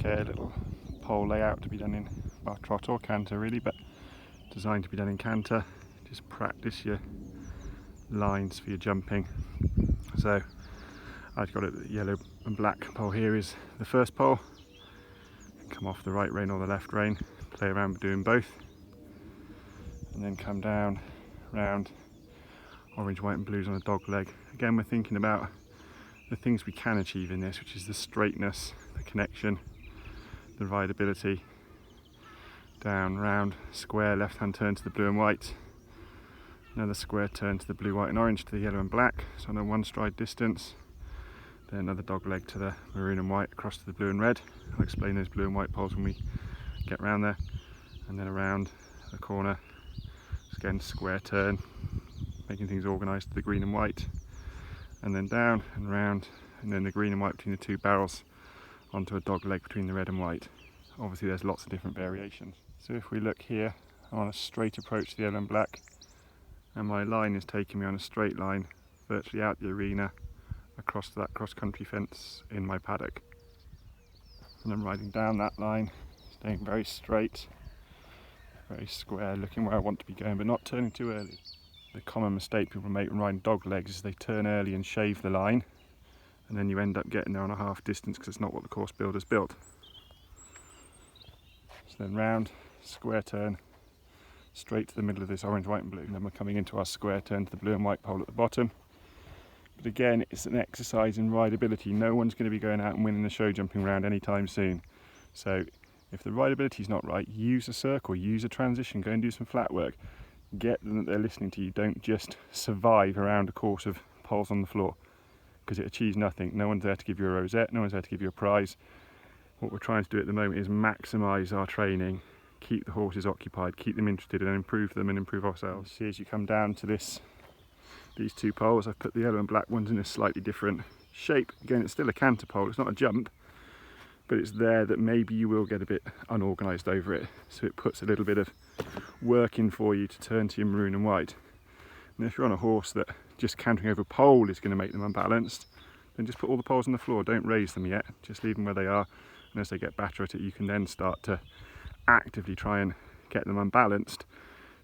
a little pole layout to be done in, well, trot or canter really, but designed to be done in canter. Just practice your lines for your jumping. So I've got it, the yellow and black pole here is the first pole. Come off the right rein or the left rein, play around doing both, and then come down, round, orange, white and blues on a dog leg. Again, we're thinking about the things we can achieve in this, which is the straightness, the connection, the rideability. Down, round, square, left hand turn to the blue and white. Another square turn to the blue, white and orange to the yellow and black, so on a one stride distance. Then another dog leg to the maroon and white across to the blue and red. I'll explain those blue and white poles when we get round there. And then around the corner, again square turn, making things organised to the green and white. And then down and round, and then the green and white between the two barrels onto a dog leg between the red and white. Obviously there's lots of different variations. So if we look here, I'm on a straight approach to the yellow and black, and my line is taking me on a straight line virtually out the arena across that cross-country fence in my paddock. And I'm riding down that line, staying very straight, very square, looking where I want to be going, but not turning too early. The common mistake people make when riding dog legs is they turn early and shave the line, and then you end up getting there on a half distance because it's not what the course builder's built. So then round, square turn, straight to the middle of this orange, white and blue. And then we're coming into our square turn to the blue and white pole at the bottom. But again, it's an exercise in rideability. No one's going to be going out and winning the show jumping round anytime soon. So if the rideability is not right, use a circle, use a transition, go and do some flat work. Get them that they're listening to you. Don't just survive around a course of poles on the floor, because it achieves nothing. No one's there to give you a rosette, no one's there to give you a prize. What we're trying to do at the moment is maximise our training, keep the horses occupied, keep them interested, and improve them and improve ourselves. See, as you come down to these two poles, I've put the yellow and black ones in a slightly different shape. Again, it's still a canter pole, it's not a jump, but it's there that maybe you will get a bit unorganised over it. So it puts a little bit of work in for you to turn to your maroon and white. And if you're on a horse that just cantering over a pole is going to make them unbalanced, then just put all the poles on the floor, don't raise them yet, just leave them where they are. And as they get better at it, you can then start to actively try and get them unbalanced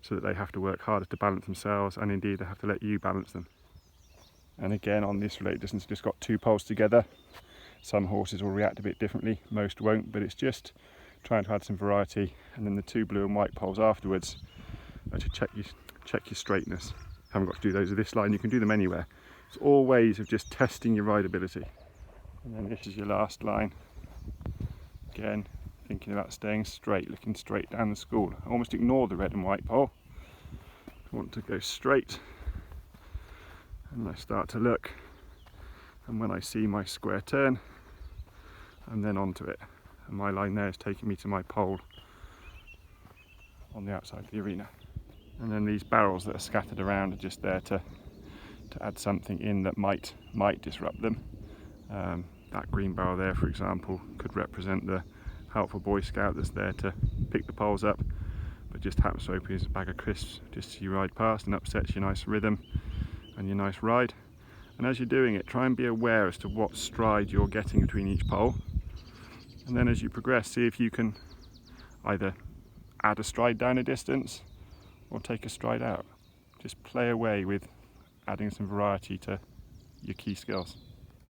so that they have to work harder to balance themselves, and indeed they have to let you balance them. And again, on this related distance, I've just got two poles together. Some horses will react a bit differently, most won't, but it's just trying to add some variety. And then the two blue and white poles afterwards are to check your straightness. Haven't got to do those with this line, you can do them anywhere. It's all ways of just testing your rideability. And then this is your last line. Again, thinking about staying straight, looking straight down the school. I almost ignore the red and white pole. I want to go straight, and I start to look, and when I see my square turn, I'm then onto it. And my line there is taking me to my pole on the outside of the arena. And then these barrels that are scattered around are just there to add something in that might disrupt them. That green barrel there, for example, could represent the helpful Boy Scout that's there to pick the poles up, but just happens to open his bag of crisps just as you ride past and upsets your nice rhythm and your nice ride. And as you're doing it, try and be aware as to what stride you're getting between each pole. And then as you progress, see if you can either add a stride down a distance or take a stride out. Just play away with adding some variety to your key skills.